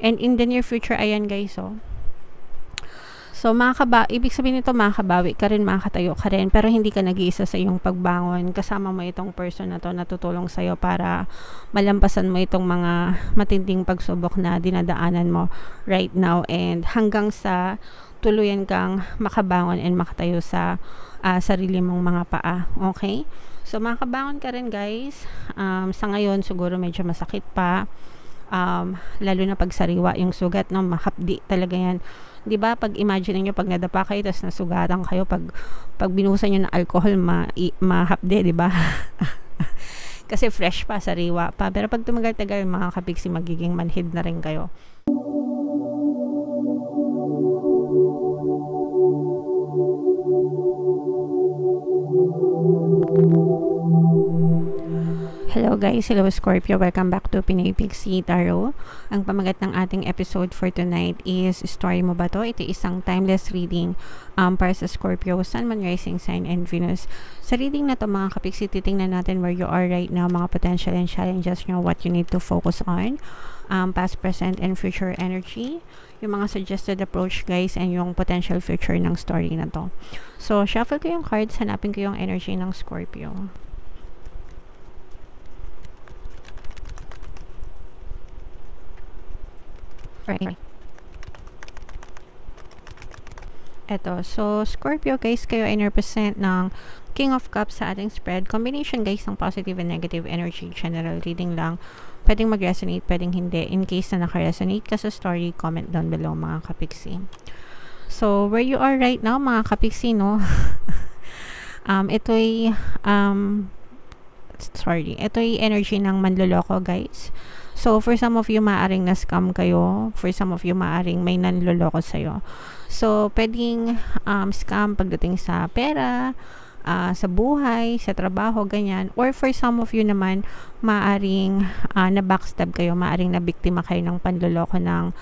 And in the near future, ayan guys, oh. So, ibig sabihin nito, makakabawi ka rin, makakatayo ka rin, pero hindi ka nag-iisa sa iyong pagbangon. Kasama mo itong person na to na tutulong sa'yo para malampasan mo itong mga matinding pagsubok na dinadaanan mo right now, and hanggang sa tuluyan kang makabangon and makatayo sa sarili mong mga paa. Okay? So, makakabangon ka rin guys. Sa ngayon, siguro medyo masakit pa. Lalo na pag sariwa yung sugat, no, mahapdi talaga yan. 'Di ba? Pag imagine niyo pag nadapa kayo tapos nasugatan kayo, pag binuhusan niyo ng alcohol, mahapdi, 'di ba? Kasi fresh pa, sariwa pa. Pero pag tumagal-tagal, mga kapiksi, magiging manhid na rin kayo. Hello guys, hello Scorpio, welcome back to Pinoy Pixie Tarot. Ang pamagat ng ating episode for tonight is Story Mo Ba To? Ito isang timeless reading para sa Scorpio, Sun, Moon, Rising Sign, and Venus. Sa reading na to mga kapiksi, titingnan natin where you are right now, mga potential and challenges nyo, what you need to focus on, past, present, and future energy, yung mga suggested approach guys, and yung potential future ng story na to. So, shuffle ko yung cards, hanapin ko yung energy ng Scorpio. Right. Eto, so Scorpio guys, kayo ay represent ng King of Cups sa ating spread. Combination guys ng positive and negative energy. General reading lang. Pwedeng mag-resonate, pwedeng hindi. In case na naka-resonate ka sa story, comment down below mga kapiksi. So, where you are right now mga kapiksi, no? Ito'y energy ng manloloko guys. So, for some of you, maaring na-scam kayo. For some of you, maaring may nanloloko sa'yo. So, pwedeng scam pagdating sa pera, sa buhay, sa trabaho, ganyan. Or for some of you naman, maaring na-backstab kayo, maaring na-biktima kayo ng panloloko ng,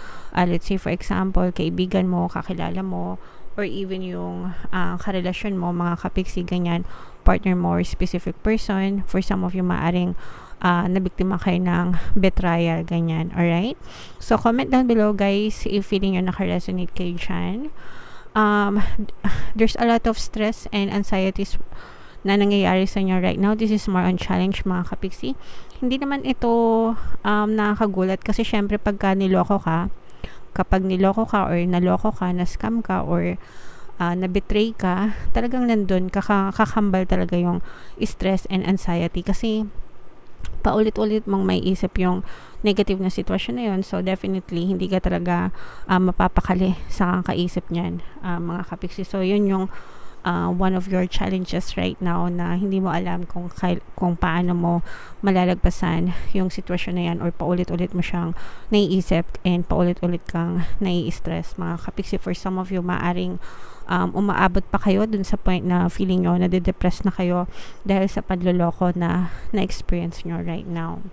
let's say for example, kaibigan mo, kakilala mo, or even yung karelasyon mo, mga kapiksi, ganyan, partner mo or specific person. For some of you, maaring nabiktima kayo ng betrayal, ganyan. Alright? So, comment down below, guys, if feeling nyo naka-resonate kayo dyan. There's a lot of stress and anxieties na nangyayari sa inyo right now. This is more on challenge, mga kapiksi. Hindi naman ito nakakagulat kasi syempre pagka kapag niloko ka or naloko ka, na-scam ka or na-betray ka, talagang nandun, kakambal talaga yung stress and anxiety kasi paulit-ulit mong may isip yung negative na sitwasyon na yun. So, definitely, hindi ka talaga mapapakali sa kakaisip niyan, mga kapiksi. So, yun yung one of your challenges right now na hindi mo alam kung paano mo malalagpasan yung sitwasyon na yan, or paulit-ulit mo siyang naiisip and paulit-ulit kang nai-stress, mga kapiksi. For some of you, maaring umaabot pa kayo dun sa point na feeling nyo nade-depress na kayo dahil sa panloloko na na-experience nyo right now.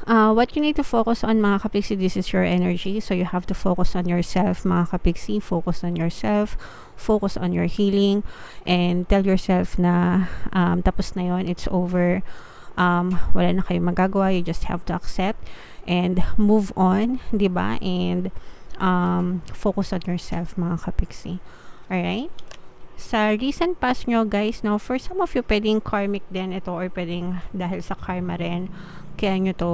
What you need to focus on, mga kapiksi, this is your energy. So, you have to focus on yourself, mga kapiksi. Focus on yourself. Focus on your healing. And tell yourself na tapos na yon, it's over. Wala na kayong magagawa. You just have to accept and move on, diba? And focus on yourself, mga kapiksi. Alright? Sa recent past nyo, guys, now, for some of you, pwedeng karmic din ito, or pwedeng dahil sa karma rin, kaya nyo to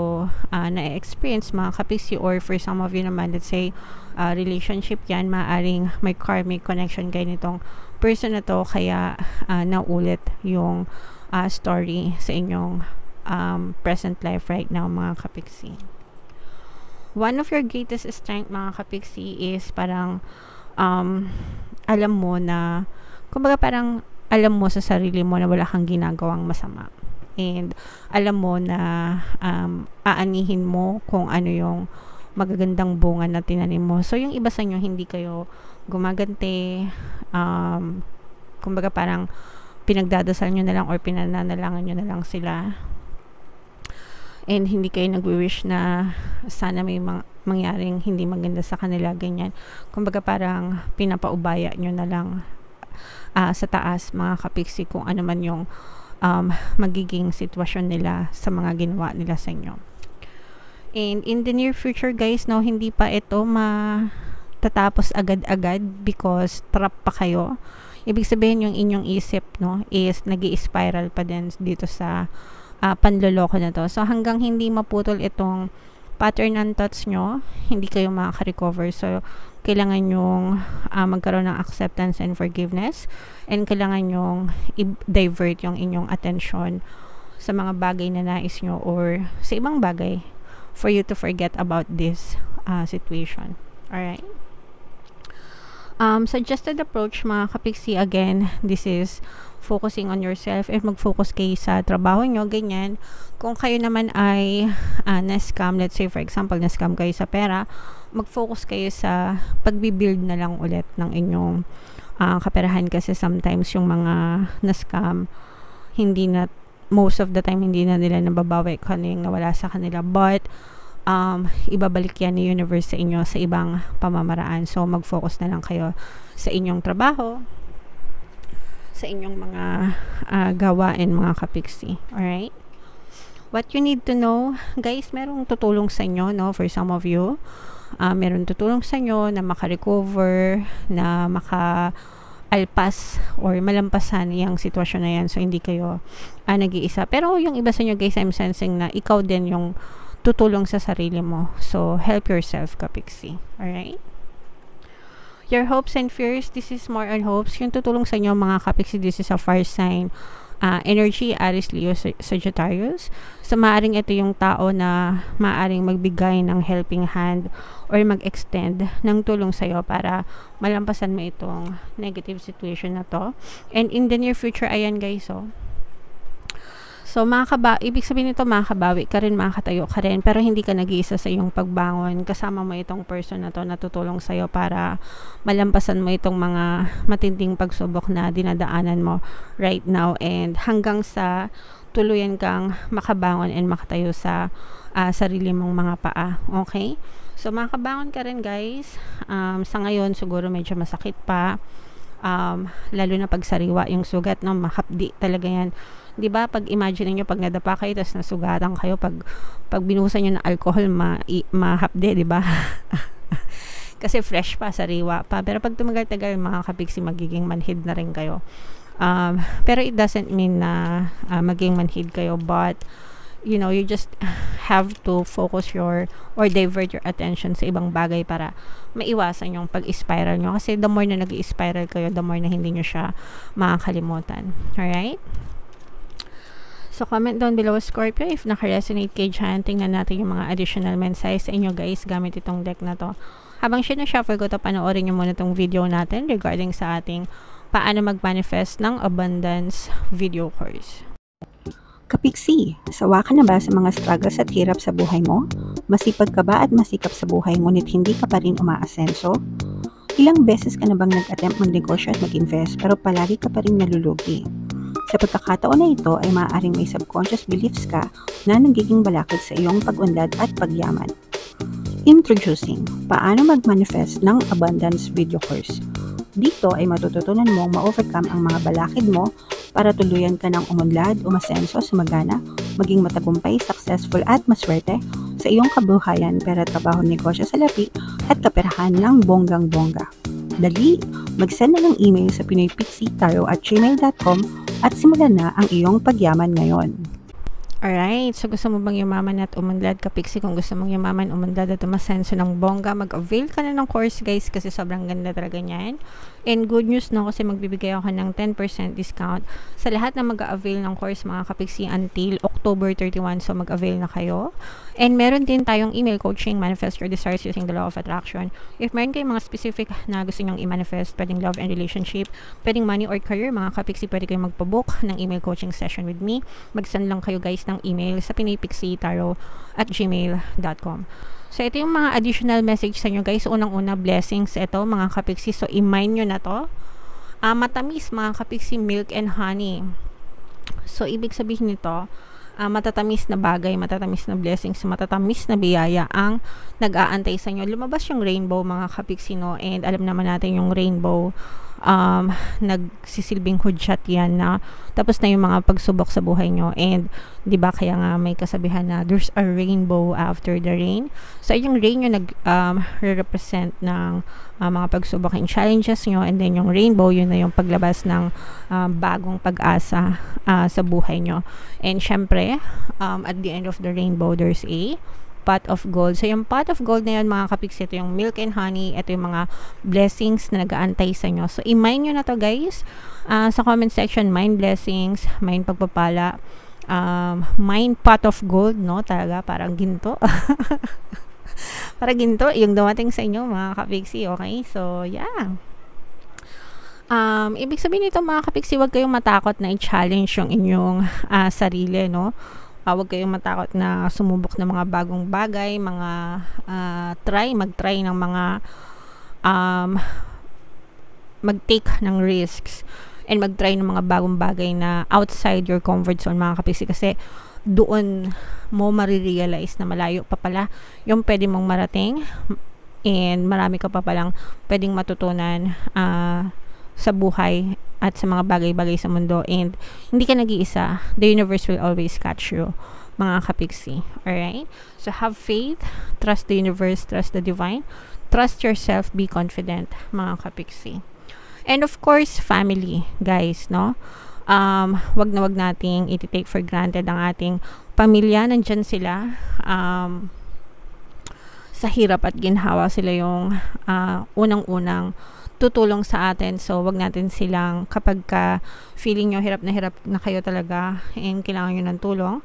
na-experience, mga kapiksi. Or for some of you naman, let's say, relationship yan, maaring may karmic connection kayo nitong person na to, kaya naulit yung story sa inyong present life right now, mga kapiksi. One of your greatest strength, mga kapiksi, is parang alam mo na, kumbaga parang alam mo sa sarili mo na wala kang ginagawang masama. And alam mo na aanihin mo kung ano yung magagandang bunga na tinanim mo. So, yung iba sa inyo, hindi kayo gumagante. Kumbaga parang pinagdadasal nyo na lang or pinananalangan nyo na lang sila. And hindi kayo nagwi-wish na sana may mangyaring hindi maganda sa kanila, ganyan. Kumbaga parang pinapaubaya nyo na lang sa taas, mga kapiksi, kung ano man yung magiging sitwasyon nila sa mga ginawa nila sa inyo. And in the near future guys, no, hindi pa ito matatapos agad-agad because trap pa kayo. Ibig sabihin yung inyong isip, no, is nag-i-spiral pa din dito sa panloloko na to. So hanggang hindi maputol itong pattern ng thoughts nyo, hindi kayo makaka-recover. So kailangan yung magkaroon ng acceptance and forgiveness, and kailangan yung i-divert yung inyong attention sa mga bagay na nais nyo or sa ibang bagay for you to forget about this situation. Alright? Suggested approach mga kapiksi, again, this is focusing on yourself and mag-focus kayo sa trabaho nyo, ganyan. Kung kayo naman ay na-scam, let's say for example, na-scam kayo sa pera, mag-focus kayo sa pagbibuild na lang ulit ng inyong kaperahan, kasi sometimes yung mga na-scam, hindi na, most of the time, hindi na nila nababawi kung yung nawala sa kanila, but ibabalik yan ni universe sa inyo sa ibang pamamaraan. So mag-focus na lang kayo sa inyong trabaho, sa inyong mga gawain mga kapiksi. Alright? What you need to know, guys, merong tutulong sa inyo, no, for some of you. Meron tutulong sa inyo na maka-recover, na maka-alpas or malampasan yung sitwasyon na yan. So hindi kayo nag-iisa. Pero yung iba sa inyo, guys, I'm sensing na ikaw din yung tutulong sa sarili mo. So, help yourself, kapiksi. Alright? Your hopes and fears, this is more on hopes. Yung tutulong sa inyo, mga kapiksi, this is a fire sign. Energy, Aries, Leo, Sagittarius. So, maaring ito yung tao na maaring magbigay ng helping hand or mag-extend ng tulong sa'yo para malampasan mo itong negative situation na to. And in the near future, ayan guys, so, ibig sabihin nito, makakabawi ka rin, makakatayo ka rin, pero hindi ka nag-iisa sa iyong pagbangon. Kasama mo itong person na to na tutulong sa'yo para malampasan mo itong mga matinding pagsubok na dinadaanan mo right now, and hanggang sa tuluyan kang makabangon and makatayo sa sarili mong mga paa. Okay? So, makabangon ka rin guys. Sa ngayon, siguro medyo masakit pa. Lalo na pag sariwa yung sugat, no, mahapdi talaga yan. 'Di ba? Pag imagine niyo pag nadapa kayo tapos nasugatan kayo, pag binuhusan niyo ng alcohol, mahapde, 'di ba? Kasi fresh pa, sariwa pa. Pero pag tumagal-tagal mga kapiksi, magiging manhid na rin kayo. Pero it doesn't mean na maging manhid kayo, but you know, you just have to focus or divert your attention sa ibang bagay para maiwasan yung pag-spiral nyo. Kasi the more na nag-spiral kayo, the more na hindi nyo siya makakalimutan. Alright? So, comment down below, Scorpio, if naka-resonate kayo dyan. Tingnan natin yung mga additional mensahe sa inyo, guys, gamit itong deck na to. Habang sinashuffle ko to, panoorin nyo muna itong video natin regarding sa ating paano mag-manifest ng abundance video course. Kapiksi, sawa ka na ba sa mga struggles at hirap sa buhay mo? Masipag ka ba at masikap sa buhay ngunit hindi ka pa rin umaasenso? Ilang beses ka na bang nag-attempt magnegosyo at mag-invest pero palagi ka pa rin nalulugi? Sa pagkakataon na ito ay maaaring may subconscious beliefs ka na nagiging balakid sa iyong pag-unlad at pagyaman. Introducing, paano mag-manifest ng abundance video course. Dito ay matututunan mong ma-overcome ang mga balakid mo para tuluyan ka ng umunlad, umasenso, sumagana, maging matagumpay, successful at maswerte sa iyong kabuhayan, pera, trabaho, negosyo, salapi at kaperahan ng bonggang-bongga. Dali, mag-send na ng email sa pinoypixitaro@gmail.com at simulan na ang iyong pagyaman ngayon. Alright, so gusto mo bang yumaman at umunlad, kapiksi? Kung gusto mong yumaman, umunlad at umasenso ng bongga, mag-avail ka na ng course, guys, kasi sobrang ganda talaga niyan. And good news, no, kasi magbibigay ako ng 10% discount sa lahat na mag-avail ng course, mga kapiksi, until October 31. So mag-avail na kayo. And meron din tayong email coaching, manifest your desires using the law of attraction. If meron kayong mga specific na gusto nyong i-manifest, pwedeng love and relationship, pwedeng money or career, mga kapiksi, pwede kayong magpabook ng email coaching session with me. Mag-send lang kayo, guys, ng email sa pinoypixitaro@gmail.com. So, ito yung mga additional message sa inyo, guys. Unang-una, blessings. Ito, mga kapiksi. So, i-mind nyo na to. Matamis, mga kapiksi, milk and honey. So, ibig sabihin nito, matatamis na bagay, matatamis na blessings, matatamis na biyaya ang nag-aantay sa inyo. Lumabas yung rainbow, mga kapiksi, no? And alam naman natin yung rainbow, nagsisilbing hudyat yan na tapos na yung mga pagsubok sa buhay nyo. And 'di ba kaya nga may kasabihan na there's a rainbow after the rain. So yung rain yung represent ng mga pagsubok and challenges nyo, and then yung rainbow yun na yung paglabas ng bagong pag-asa sa buhay nyo. And syempre at the end of the rainbow there's a pot of gold. So, yung pot of gold na yun, mga kapiksi, ito yung milk and honey. Ito yung mga blessings na nag-aantay sa inyo. So, i-mine nyo na to, guys. Sa comment section, mine blessings, mine pagpapala, mine pot of gold, no? Talaga, parang ginto. Parang ginto, yung dumating sa inyo, mga kapiksi, okay? So, yeah. Ibig sabihin nito, mga kapiksi, huwag kayong matakot na i-challenge yung inyong sarili, no? Huwag kayong matakot na sumubok ng mga bagong bagay, mga mag-try ng mga mag-take ng risks, and mag-try ng mga bagong bagay na outside your comfort zone, mga kapiksi, kasi doon mo marirealize na malayo pa pala yung pwede mong marating, and marami ka pa palang pwedeng matutunan sa buhay at sa mga bagay-bagay sa mundo, and hindi ka nag-iisa. The universe will always catch you, mga kapiksi. Alright? So, have faith, trust the universe, trust the divine, trust yourself, be confident, mga kapiksi. And of course, family, guys, no? Wag na wag nating i-take for granted ang ating pamilya. Nandyan sila. Sa hirap at ginhawa, sila yung unang-unang tutulong sa atin. So, wag natin silang, kapag feeling nyo hirap na kayo talaga and kailangan nyo ng tulong,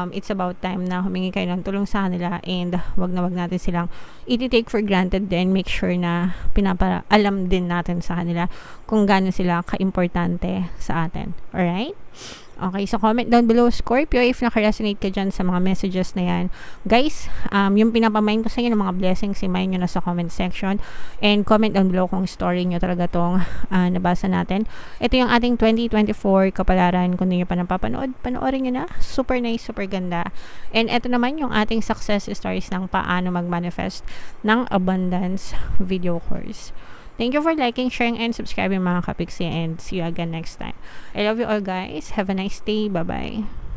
it's about time na humingi kayo ng tulong sa kanila, and wag na wag natin silang i-take for granted. Then make sure na pinapaalam din natin sa kanila kung gaano sila ka-importante sa atin. Alright? Okay, so comment down below, Scorpio, if naka-resonate ka dyan sa mga messages na yan. Guys, yung pinapamain ko sa inyo ng mga blessings, i-mine nyo na sa comment section. And comment down below kung story nyo talaga tong nabasa natin. Ito yung ating 2024 kapalaran. Kung hindi nyo pa napapanood, panoorin nyo na. Super nice, super ganda. And ito naman yung ating success stories ng paano mag-manifest ng abundance video course. Thank you for liking, sharing, and subscribing, mga kapiksi, and see you again next time. I love you all, guys. Have a nice day. Bye-bye.